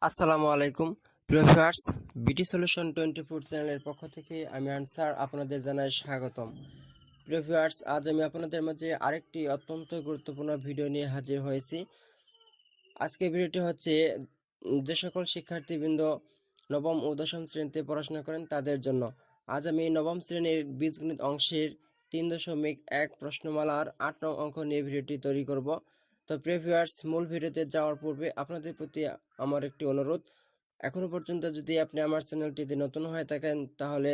আসসালামু আলাইকুম প্রিয় ভিউয়ার্স, বিটি সলিউশন 24 চ্যানেলের পক্ষ থেকে আমি আনসার আপনাদের জানাই স্বাগতম। প্রিয় ভিউয়ার্স, আজ আমি আপনাদের মাঝে আরেকটি অত্যন্ত গুরুত্বপূর্ণ ভিডিও নিয়ে হাজির হয়েছি। আজকে ভিডিওটি হচ্ছে যে সকল শিক্ষার্থীবৃন্দ নবম ও দশম শ্রেণীতে পড়াশোনা করেন তাদের জন্য। আজ আমি নবম শ্রেণীর বীজগণিত অংশের 3.1 প্রশ্নমালার 8 নং অঙ্ক নিয়ে ভিডিওটি তৈরি করব। তো প্রিয় ভিউয়ার্স, মূল ভিডিওতে যাওয়ার পূর্বে আপনাদের প্রতি আমার একটি অনুরোধ, এখনও পর্যন্ত যদি আপনি আমার চ্যানেলটিতে নতুন হয়ে থাকেন তাহলে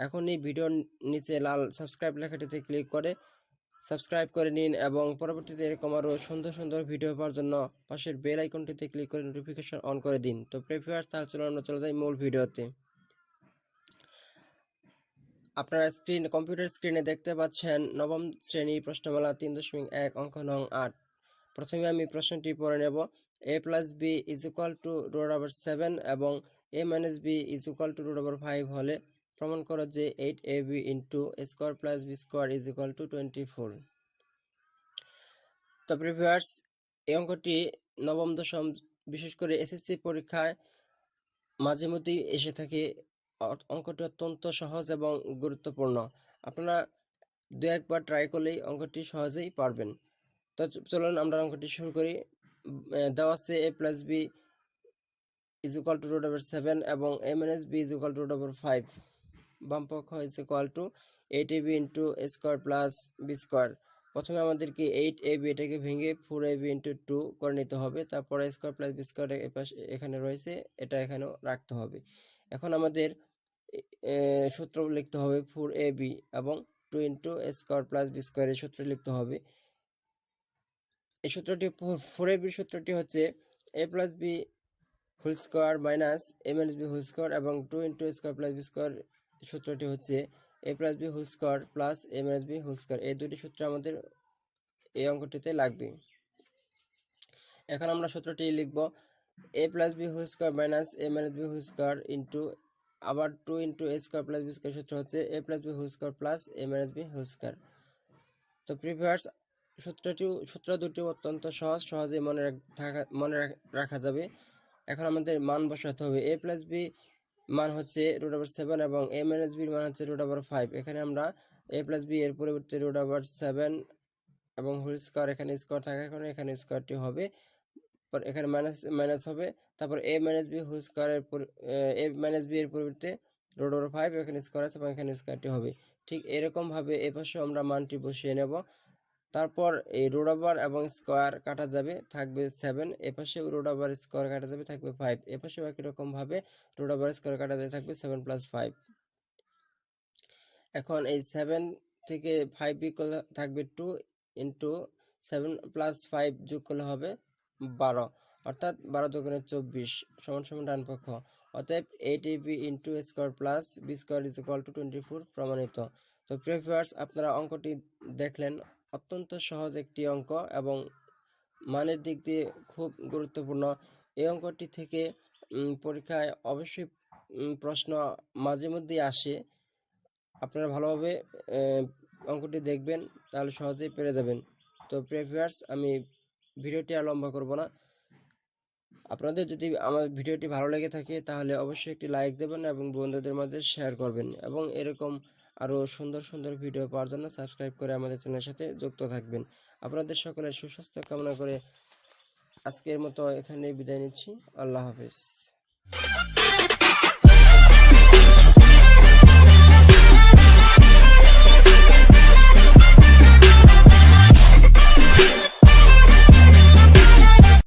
এখনই ভিডিওর নিচে লাল সাবস্ক্রাইব লেখাটিতে ক্লিক করে সাবস্ক্রাইব করে নিন এবং পরবর্তীতে এরকম আরও সুন্দর সুন্দর ভিডিও পাওয়ার জন্য পাশের বেল আইকনটিতে ক্লিক করে নোটিফিকেশন অন করে দিন। তো প্রিয় ভিউয়ার্স, তাহলে চলুন আমরা চলে যাই মূল ভিডিওতে। আপনারা কম্পিউটার স্ক্রিনে দেখতে পাচ্ছেন নবম শ্রেণী প্রশ্নমালা 3.1 অঙ্ক নং 8। প্রথমে আমি প্রশ্নটি পড়ে নেব। a+b √7 এবং a-b √5 হলে প্রমাণ করো যে 8ab * a² + b² 24। তো ভিউয়ার্স, এই অঙ্কটি নবম দশম বিশেষ করে এসএসসি পরীক্ষায় মাঝে মধ্যেই এসে থাকে। অঙ্কটি অত্যন্ত সহজ এবং গুরুত্বপূর্ণ। আপনারা দু একবার ট্রাই করলেই অঙ্কটি সহজেই পারবেন। তো চলুন আমরা অঙ্কটি শুরু করি। দেওয়া আছে a+b √7 এবং a-b √5। বামপক্ষ = 8ab a² + b²। প্রথমে আমাদেরকে 8ab এটাকে ভেঙে 4ab × 2 করে নিতে হবে। তারপরে a² + b² এখানে রয়েছে, এটা এখানেও রাখতে হবে। এখন আমাদের সূত্র লিখতে হবে 4ab এবং 2 × a² + b² এর সূত্র লিখতে হবে। এই সূত্রটি 4ab সূত্রটি হচ্ছে a+b² - a-b² এবং 2 × a² + b² সূত্রটি হচ্ছে a+b² + a-b²। এই দুটি সূত্র আমাদের এই অঙ্কটিতে লাগবে। এখন আমরা সূত্রটি লিখব a+b² - a-b² আবার 2 × a² + b² সূত্র হচ্ছে a+b² + a-b²। তো ভিউয়ার্স, সূত্র দুটি অত্যন্ত সহজেই মনে রাখা যাবে। এখন আমাদের মান বসাতে হবে। a+b মান হচ্ছে √7 এবং a-b মান হচ্ছে √5। এখানে আমরা a+b এর পরিবর্তে √7 এবং হোল স্কয়ার, এখানে স্কয়ার থাকার কারণে এখানে স্কয়ারটি হবে, এখানে মাইনাস হবে। তারপর a-b হোল স্কয়ার a-b এর পরিবর্তে √5, এখানে স্কয়ার আছে এবং এখানে স্কয়ারটি হবে। ঠিক এরকম ভাবে এপাশে আমরা মানটি বসিয়ে নেব। তারপর এই √ওভার এবং স্কয়ার কাটা যাবে, থাকবে 7। এপাশে √ওভার স্কয়ার কাটা যাবে, থাকবে 5। এপাশেও একই রকম ভাবে √ওভার স্কয়ার কাটা যাবে, থাকবে 7 + 5। এখন এই 7 থেকে 5 বিয়োগ করলে থাকবে 2 × 7 + 5 যোগ করলে হবে 12, অর্থাৎ 12 × 24 = ডান পক্ষ। অতএব 8ab × a² + b² 24 প্রমাণিত। তো প্রিয় ভিউয়ার্স, আপনারা অঙ্কটি দেখলেন, অত্যন্ত সহজ একটি অঙ্ক এবং মানের দিক দিয়ে খুব গুরুত্বপূর্ণ। এই অঙ্কটি থেকে পরীক্ষায় অবশ্যই প্রশ্ন মাঝে মধ্যেই আসে। আপনারা ভালোভাবে অঙ্কটি দেখবেন, তাহলে সহজেই পেরে যাবেন। তো প্রিয় ভিউয়ার্স, আমি ভিডিওটি আর লম্বা করব না। আপনাদের যদি আমার ভিডিওটি ভালো লেগে থাকে তাহলে অবশ্যই একটি লাইক দেবেন এবং বন্ধুদের মাঝে শেয়ার করবেন এবং এরকম আরও সুন্দর সুন্দর ভিডিও পাওয়ার জন্য সাবস্ক্রাইব করে আমাদের চ্যানেলের সাথে যুক্ত থাকবেন। আপনাদের সকলের সুস্বাস্থ্য কামনা করে আজকের মতো এখানেই বিদায় নিচ্ছি। আল্লাহ হাফেজ।